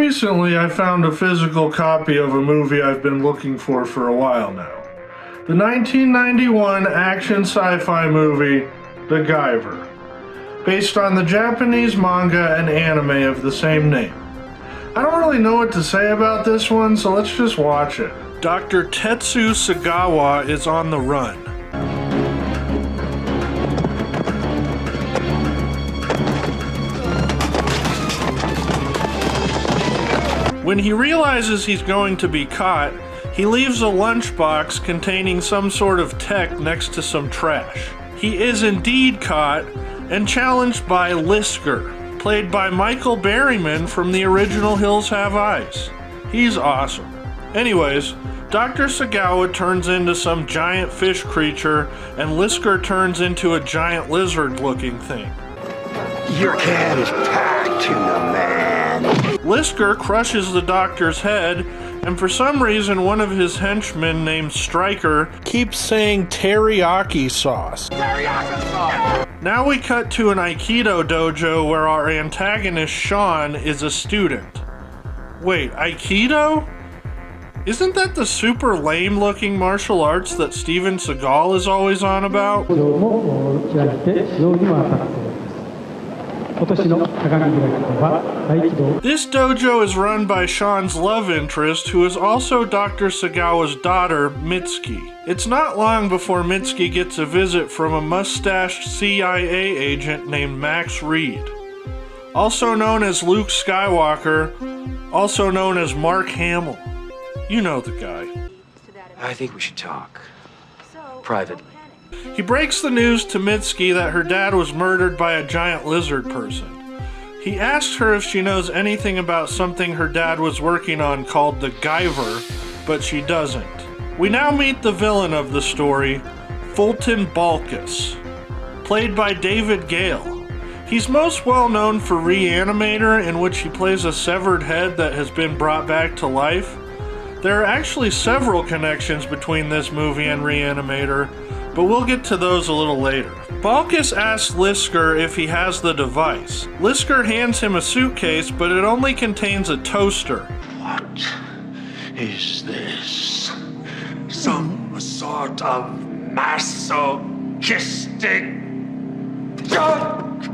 Recently, I found a physical copy of a movie I've been looking for a while now. The 1991 action sci-fi movie, The Guyver, based on the Japanese manga and anime of the same name. I don't really know what to say about this one, so let's just watch it. Dr. Tetsu Sagawa is on the run. When he realizes he's going to be caught, he leaves a lunchbox containing some sort of tech next to some trash. He is indeed caught and challenged by Lisker, played by Michael Berryman from the original Hills Have Eyes. He's awesome. Anyways, Dr. Sagawa turns into some giant fish creature and Lisker turns into a giant lizard-looking thing. Your can is packed, tuna man. Lisker crushes the doctor's head, and for some reason one of his henchmen named Stryker keeps saying teriyaki sauce. Teriyaki sauce! Now we cut to an Aikido dojo where our antagonist Sean is a student. Wait, Aikido? Isn't that the super lame looking martial arts that Steven Seagal is always on about? This dojo is run by Sean's love interest, who is also Dr. Sagawa's daughter, Mitsuki. It's not long before Mitsuki gets a visit from a mustached CIA agent named Max Reed, also known as Luke Skywalker, also known as Mark Hamill. You know the guy. I think we should talk. Privately. He breaks the news to Mitsuki that her dad was murdered by a giant lizard person. He asks her if she knows anything about something her dad was working on called the Guyver, but she doesn't. We now meet the villain of the story, Fulton Balkus, played by David Gale. He's most well known for Reanimator, in which he plays a severed head that has been brought back to life. There are actually several connections between this movie and Reanimator, but we'll get to those a little later. Balkus asks Lisker if he has the device. Lisker hands him a suitcase, but it only contains a toaster. What is this? Some sort of masochistic junk?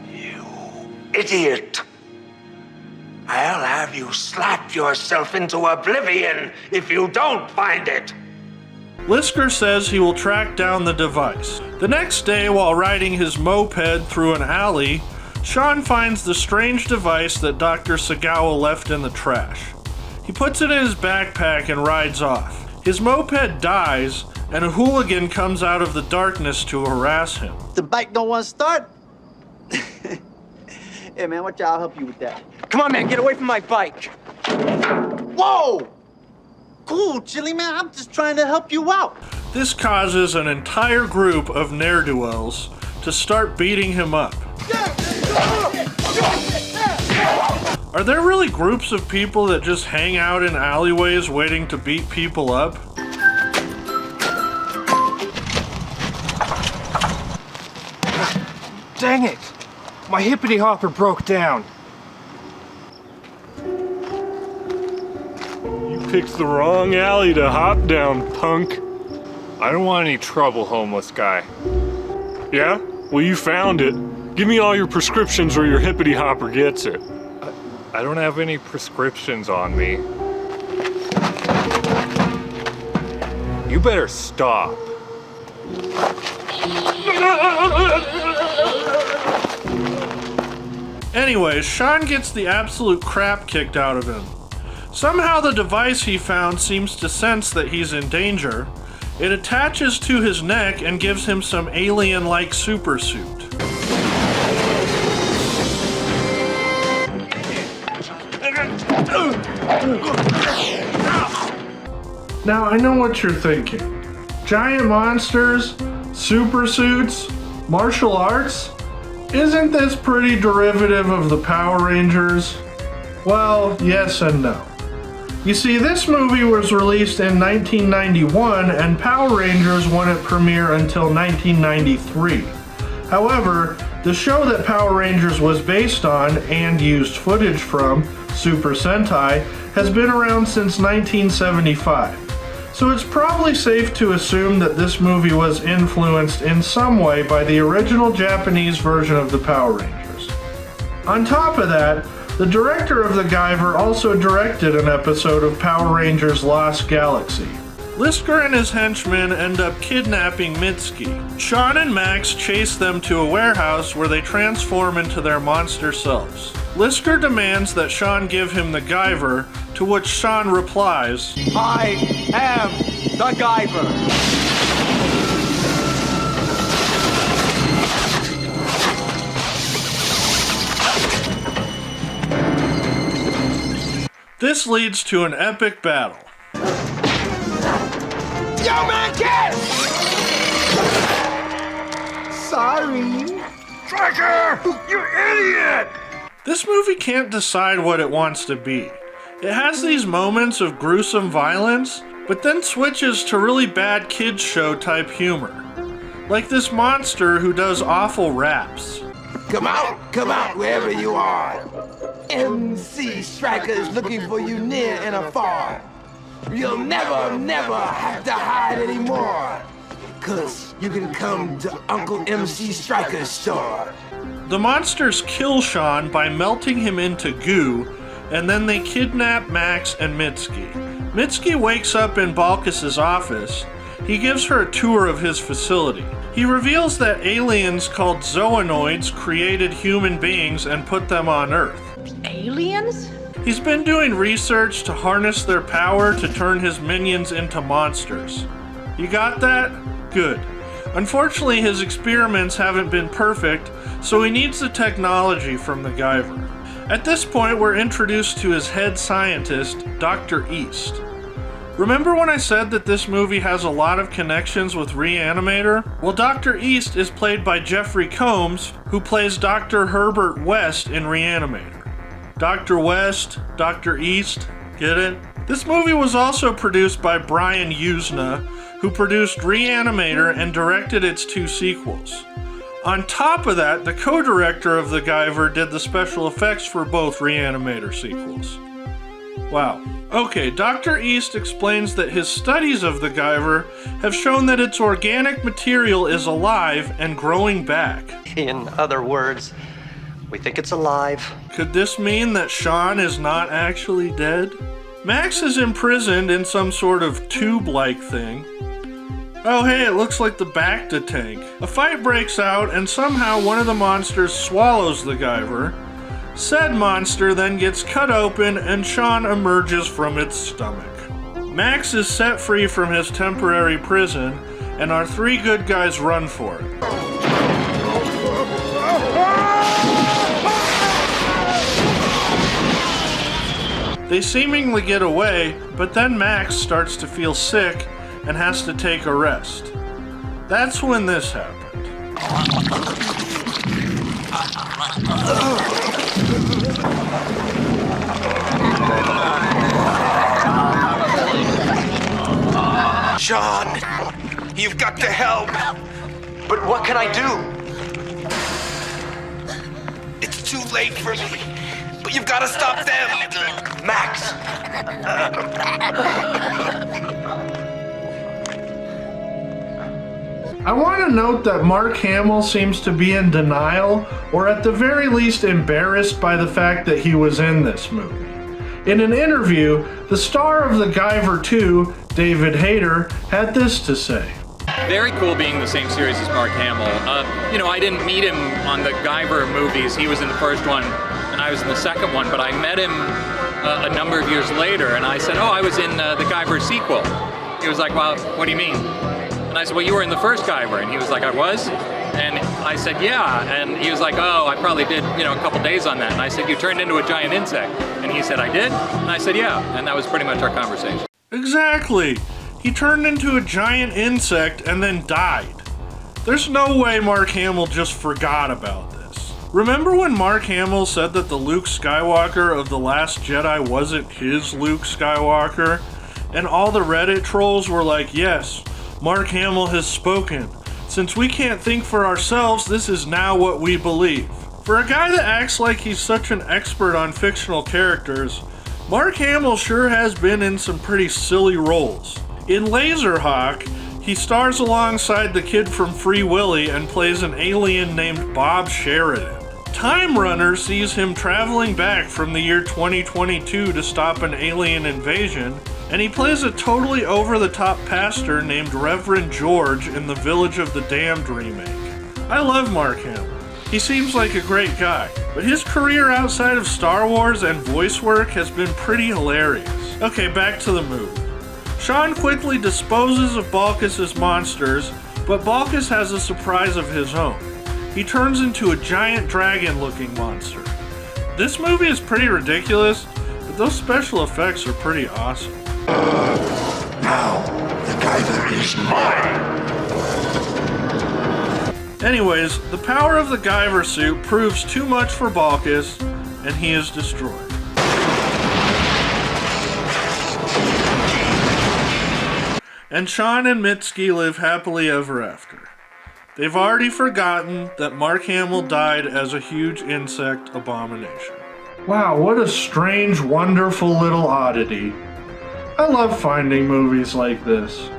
You idiot! I'll have you slap yourself into oblivion if you don't find it! Lisker says he will track down the device. The next day, while riding his moped through an alley, Sean finds the strange device that Dr. Sagawa left in the trash. He puts it in his backpack and rides off. His moped dies, and a hooligan comes out of the darkness to harass him. The bike don't want to start? Hey man, watch out, I'll help you with that. Come on, man, get away from my bike. Whoa! Cool, Chili man, I'm just trying to help you out. This causes an entire group of ne'er-do-wells to start beating him up. Are there really groups of people that just hang out in alleyways waiting to beat people up? Dang it! My hippity hopper broke down. Picked the wrong alley to hop down, punk. I don't want any trouble, homeless guy. Yeah? Well, you found it. Give me all your prescriptions or your hippity hopper gets it. I don't have any prescriptions on me. You better stop. Anyways, Sean gets the absolute crap kicked out of him. Somehow the device he found seems to sense that he's in danger. It attaches to his neck and gives him some alien-like super suit. Now I know what you're thinking. Giant monsters, super suits, martial arts? Isn't this pretty derivative of the Power Rangers? Well, yes and no. You see, this movie was released in 1991 and Power Rangers wouldn't premiere until 1993. However, the show that Power Rangers was based on and used footage from Super Sentai, has been around since 1975. So it's probably safe to assume that this movie was influenced in some way by the original Japanese version of the Power Rangers. On top of that, the director of the Guyver also directed an episode of Power Rangers Lost Galaxy. Lisker and his henchmen end up kidnapping Mitski. Sean and Max chase them to a warehouse where they transform into their monster selves. Lisker demands that Sean give him the Guyver, to which Sean replies, I am the Guyver. This leads to an epic battle. Yo, man, kid! Sorry. Striker! You idiot! This movie can't decide what it wants to be. It has these moments of gruesome violence, but then switches to really bad kids show type humor. Like this monster who does awful raps. Come out, wherever you are. MC Striker is looking for you near and afar. You'll never have to hide anymore. 'Cause you can come to Uncle MC Striker's store. The monsters kill Sean by melting him into goo, and then they kidnap Max and Mitski. Mitski wakes up in Balkus's office. He gives her a tour of his facility. He reveals that aliens called zoonoids created human beings and put them on Earth. Aliens? He's been doing research to harness their power to turn his minions into monsters. You got that? Good. Unfortunately, his experiments haven't been perfect, so he needs the technology from the Guyver. At this point, we're introduced to his head scientist, Dr. East. Remember when I said that this movie has a lot of connections with Reanimator? Well, Dr. East is played by Jeffrey Combs, who plays Dr. Herbert West in Reanimator. Dr. West, Dr. East, get it? This movie was also produced by Brian Usna, who produced Reanimator and directed its 2 sequels. On top of that, the co-director of the Guyver did the special effects for both Reanimator sequels. Wow. Okay, Dr. East explains that his studies of the Guyver have shown that its organic material is alive and growing back. In other words, we think it's alive. Could this mean that Sean is not actually dead? Max is imprisoned in some sort of tube-like thing. Oh hey, it looks like the Bacta tank. A fight breaks out and somehow one of the monsters swallows the Guyver. Said monster then gets cut open and Sean emerges from its stomach. Max is set free from his temporary prison and our 3 good guys run for it. They seemingly get away, but then Max starts to feel sick and has to take a rest. That's when this happened. Sean, you've got to help. But what can I do? It's too late for me, but you've got to stop them. Max! I want to note that Mark Hamill seems to be in denial, or at the very least embarrassed by the fact that he was in this movie. In an interview, the star of the Guyver 2, David Hayter, had this to say. Very cool being in the same series as Mark Hamill. I didn't meet him on the Guyver movies. He was in the first one and I was in the second one, but I met him a number of years later and I said, oh, I was in the Guyver sequel. He was like, well, what do you mean? And I said, well, you were in the first Guyver. And he was like, I was? And I said, yeah. And he was like, oh, I probably did, a couple days on that. And I said, you turned into a giant insect. And he said, I did? And I said, yeah. And that was pretty much our conversation. Exactly. He turned into a giant insect and then died. There's no way Mark Hamill just forgot about this. Remember when Mark Hamill said that the Luke Skywalker of The Last Jedi wasn't his Luke Skywalker? And all the Reddit trolls were like, yes, Mark Hamill has spoken. Since we can't think for ourselves, this is now what we believe. For a guy that acts like he's such an expert on fictional characters, Mark Hamill sure has been in some pretty silly roles. In Laserhawk, he stars alongside the kid from Free Willy and plays an alien named Bob Sheridan. Time Runner sees him traveling back from the year 2022 to stop an alien invasion, and he plays a totally over-the-top pastor named Reverend George in the Village of the Damned remake. I love Mark Hamill. He seems like a great guy, but his career outside of Star Wars and voice work has been pretty hilarious. Okay, back to the movie. Sean quickly disposes of Balkus's monsters, but Balkus has a surprise of his own. He turns into a giant dragon-looking monster. This movie is pretty ridiculous, but those special effects are pretty awesome. Now, the Guyver is mine! Anyways, the power of the Guyver suit proves too much for Balkus, and he is destroyed. And Sean and Mitski live happily ever after. They've already forgotten that Mark Hamill died as a huge insect abomination. Wow, what a strange, wonderful little oddity. I love finding movies like this.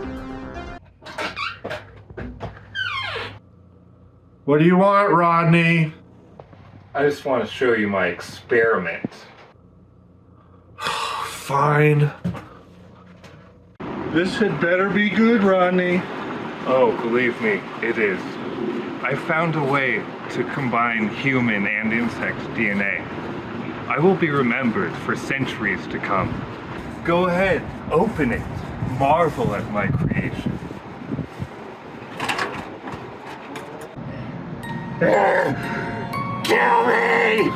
What do you want, Rodney? I just want to show you my experiment. Fine. This had better be good, Rodney. Oh, believe me, it is. I found a way to combine human and insect DNA. I will be remembered for centuries to come. Go ahead, open it. Marvel at my creation. Kill me!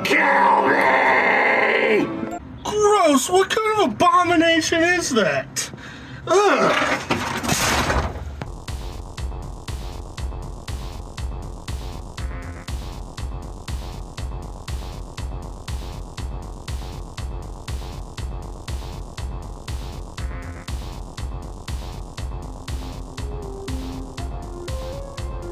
Kill me! Gross! What kind of abomination is that? Ugh!